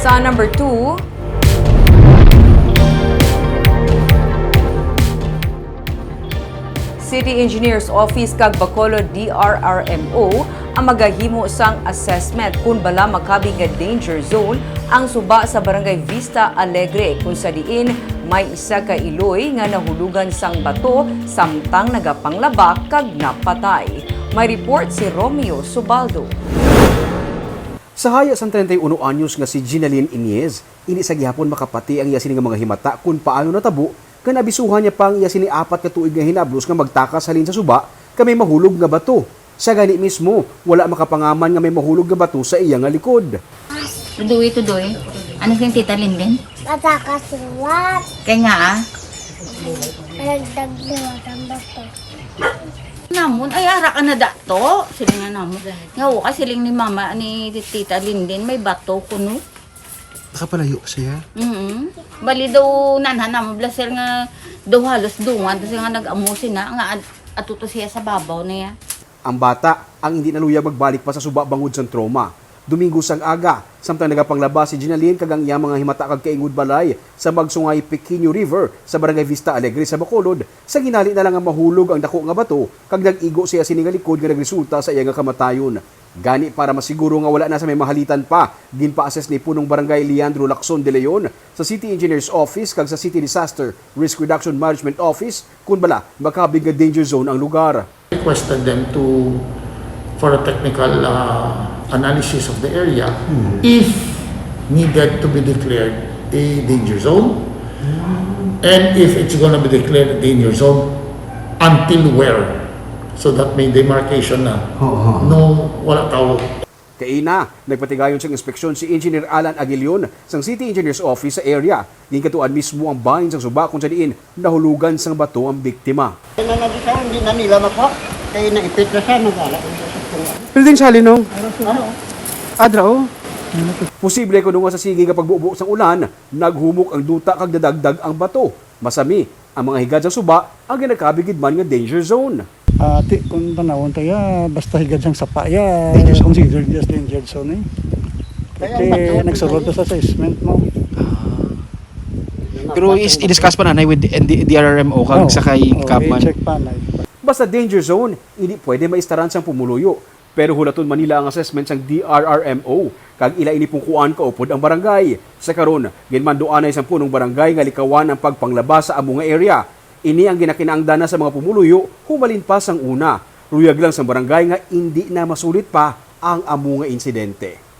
Sa number 2, City Engineers Office kag Bacolod DRRMO ang magahimo sang assessment kung bala makabig nga danger zone ang suba sa Barangay Vista Alegre kung sa diin may isa ka iloy nga nahulugan sang bato samtang nagapanglaba kag napatay. May report si Romeo Subaldo. Sa haya sang 31 anyos nga si Ginaline Iniez, ini sa gihapon makapati ang iya sini nga mga himata kung paano natabo kan abisuhan niya pang iya sini 4 ka tuig nga hinablos nga magtakas halin sa suba kay mahulog nga bato. Sa gani mismo, wala makapangaman nga may mahulog nga bato sa iya nga likod. Tudoy. Ano yung tita Linden? Matakas luwat. Kaya nga Nagdag luwat ang bato. Namon, ay ara ka na dato. Siling nga namon. Nga o, siling ni mama ni tita Linden, may bato kuno. Nakapalayo siya? Bali daw nanhana mo blaser nga daw halos dungan kasi nga nag-amusin na nga atuto siya sa babaw niya. Ang bata ang hindi naluya magbalik pa sa suba bangod sa trauma. Domingo sang aga, samtang nagapanglaba si Ginaline kagang iya mga himata kag kaingud balay sa magsungay Pequeño River sa Barangay Vista Alegre sa Bacolod, sa ginali na lang nga mahulog ang dako nga bato kag nag-igo siya sini nga likod nga nagresulta sa iya nga kamatayon. Gani para masiguro nga wala na sa may mahalitan pa, ginpa-assess ni punong Barangay Leandro Lacson de Leon sa City Engineers Office kag sa City Disaster Risk Reduction Management Office kung bala makabig nga danger zone ang lugar. Requested them for a technical analysis of the area if needed to be declared a danger zone, and if it's going to be declared a danger zone, until where, so that may demarcation na no wala tao. Kaina, nagpatigayon sa inspeksyon si Engineer Alan Aguilion sa City Engineers Office sa area. Gingkatuan mismo ang bahin sa suba kung sa diin nahulugan sang bato ang biktima. Hindi na nila makuha. Kaya naipit na siya, nagala. Pilding sa halinong? Adra o? Posible ko nung sa sige nga pagbubo sang ulan, naghumok ang duta kag dadagdag ang bato. Masami, ang mga higad sa suba ang ginakabigid man nga danger zone. Ati, kung tanawon tayo, basta higad siyang sapa, considered as danger zone eh. Kasi nagsurod sa assessment mo. Pero i-discuss pa na with DRRMO kag sa kay Kapman. I-check pa na. Basta danger zone, hindi pwede maistaran sang pumuluyo. Pero hulaton Manila ang assessment sang DRRMO kag ila ini pungkuan kaupod ang barangay. Sa karon, ginmanduanay sang punong barangay nga likawan ang pagpanglaba sa amo nga area. Ini ang ginakinaangdana sa mga pumuluyo, humalin pa sang una. Ruyag lang sa barangay nga hindi na masulit pa ang amo nga insidente.